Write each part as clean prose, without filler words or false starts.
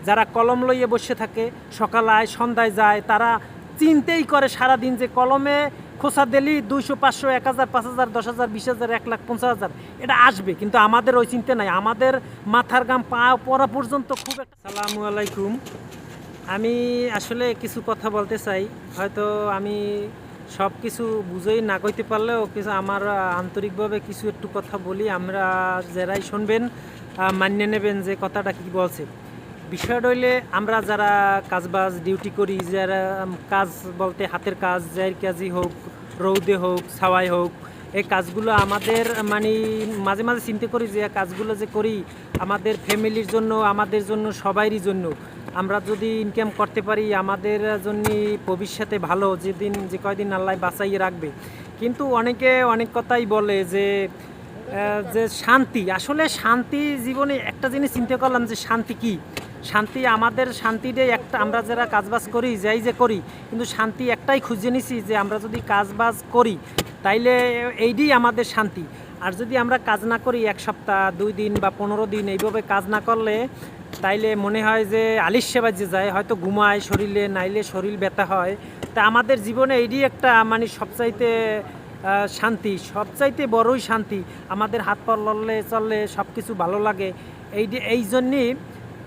যারা কলম লইয়ে বসে থাকে, সকালায় সন্ধ্যায় যায়, তারা চিন্তেই করে সারাদিন যে কলমে খোসা দিলি 200, 500, 1000, 5000, 10,000, 20,000, 1,00,000, 50,000 এটা আসবে, কিন্তু আমাদের ওই চিন্তা নাই। আমাদের মাথার ঘাম পা পড়া পর্যন্ত খুব একটা। আসসালামু আলাইকুম। আমি আসলে কিছু কথা বলতে চাই। হয়তো আমি সব কিছু বুঝেই না কইতে পারলেও কিছু আমার আন্তরিকভাবে কিছু একটু কথা বলি, আমরা যারাই শুনবেন মান্য নেবেন যে কথাটা কি বলছে। বিষয়টা হইলে আমরা যারা কাজবাজ ডিউটি করি, যারা কাজ বলতে হাতের কাজ, যার কাজই হোক, রৌদে হোক, ছাওয়াই হোক, এই কাজগুলো আমাদের মানে মাঝে মাঝে চিন্তা করি যে কাজগুলো যে করি আমাদের ফ্যামিলির জন্য, আমাদের জন্য, সবাইরই জন্য। আমরা যদি ইনকাম করতে পারি আমাদের জন্য ভবিষ্যতে ভালো, যে কয়দিন আল্লাহ বাঁচাইয়ে রাখবে। কিন্তু অনেকে অনেক কথাই বলে যে যে শান্তি, আসলে শান্তি জীবনে একটা জিনিস চিন্তা করলাম যে শান্তি কি। শান্তি আমাদের শান্তিটাই একটা, আমরা যারা কাজবাজ করি যাই যে করি, কিন্তু শান্তি একটাই খুঁজে নিছি যে আমরা যদি কাজবাজ করি তাইলে এইটাই আমাদের শান্তি। আর যদি আমরা কাজ না করি 1 সপ্তাহ, 2 দিন বা 15 দিন এইভাবে কাজ না করলে তাইলে মনে হয় যে আলিস্যে বাজে যায়, হয়তো ঘুমায় শরীরে, নাইলে শরীর ব্যথা হয়। তা আমাদের জীবনে এইটাই একটা মানে সবচাইতে শান্তি, সবচাইতে বড়ই শান্তি। আমাদের হাত পা লড়লে চললে সব কিছু ভালো লাগে এই জন্যই।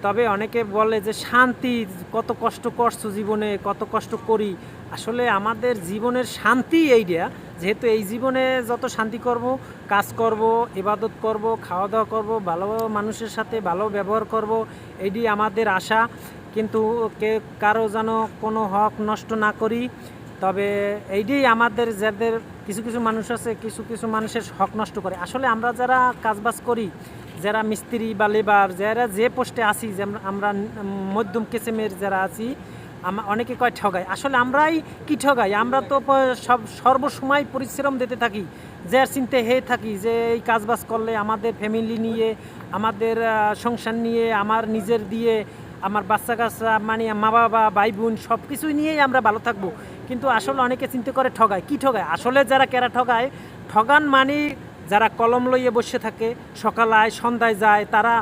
তবে অনেকে বলে যে শান্তি, কত কষ্ট করছো জীবনে, কত কষ্ট করি। আসলে আমাদের জীবনের শান্তি এইটা, যেহেতু এই জীবনে যত শান্তি করব, কাজ করব, ইবাদত করব, খাওয়া দাওয়া করব, ভালো মানুষের সাথে ভালো ব্যবহার করব, এইটি আমাদের আশা। কিন্তু কারো যেন কোনো হক নষ্ট না করি। তবে এইটাই আমাদের, যাদের কিছু কিছু মানুষ আছে কিছু কিছু মানুষের হক নষ্ট করে। আসলে আমরা যারা কাজবাজ করি, যারা মিস্ত্রি বা লেবার, যারা যে পোস্টে আছি, যে আমরা মধ্যম কিসিমের যারা আছি, অনেকে কয় ঠগাই। আসলে আমরাই কি ঠগাই? আমরা তো সর্বসময় পরিশ্রম দিতে থাকি, যার চিন্তা হয়ে থাকি যে এই কাজবাজ করলে আমাদের ফ্যামিলি নিয়ে, আমাদের সংসার নিয়ে, আমার নিজের দিয়ে, আমার বাচ্চা কাচ্চা মানে মা বাবা ভাই বোন সব কিছুই নিয়েই আমরা ভালো থাকবো। কিন্তু আসলে অনেকে চিন্তা করে ঠগায়। কি ঠগায়? আসলে যারা কেরা ঠগায়, ঠগান মানে যারা কলম লইয়ে বসে থাকে, সকালায় সন্ধ্যায় যায়, তারা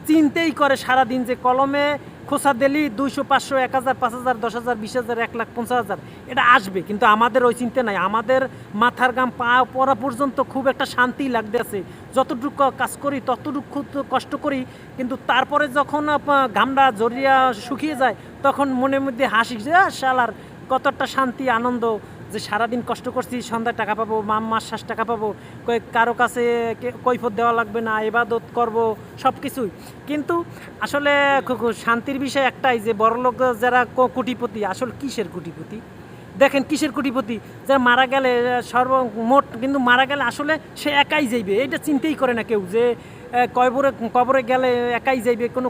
চিন্তেই করে সারাদিন যে কলমে খোসা দিলি 200, 500, 1000, 5000, 10,000, 20,000, 1,00,000, 50,000 এটা আসবে, কিন্তু আমাদের ওই চিন্তা নাই। আমাদের মাথার ঘাম পা পড়া পর্যন্ত খুব একটা শান্তি লাগতেছে। যতটুকু কাজ করি ততটুকু কষ্ট করি, কিন্তু তারপরে যখন ঘামটা জড়িয়া শুকিয়ে যায় তখন মনের মধ্যে হাসি যে শালার কতটা শান্তি, আনন্দ, যে সারাদিন কষ্ট করছি, সন্ধ্যায় টাকা পাবো, মাস শেষ টাকা পাবো, কারো কাছে কৈফত দেওয়া লাগবে না, ইবাদত করব, সব কিছুই। কিন্তু আসলে শান্তির বিষয় একটাই, যে বড়লোক যারা কোটিপতি, আসলে কিসের কোটিপতি? দেখেন কিসের কোটিপতি, যারা মারা গেলে সর্বমোট, কিন্তু মারা গেলে আসলে সে একাই যাইবে, এটা চিন্তাই করে না কেউ, যে কবরে গেলে একাই যাইবে। কোনো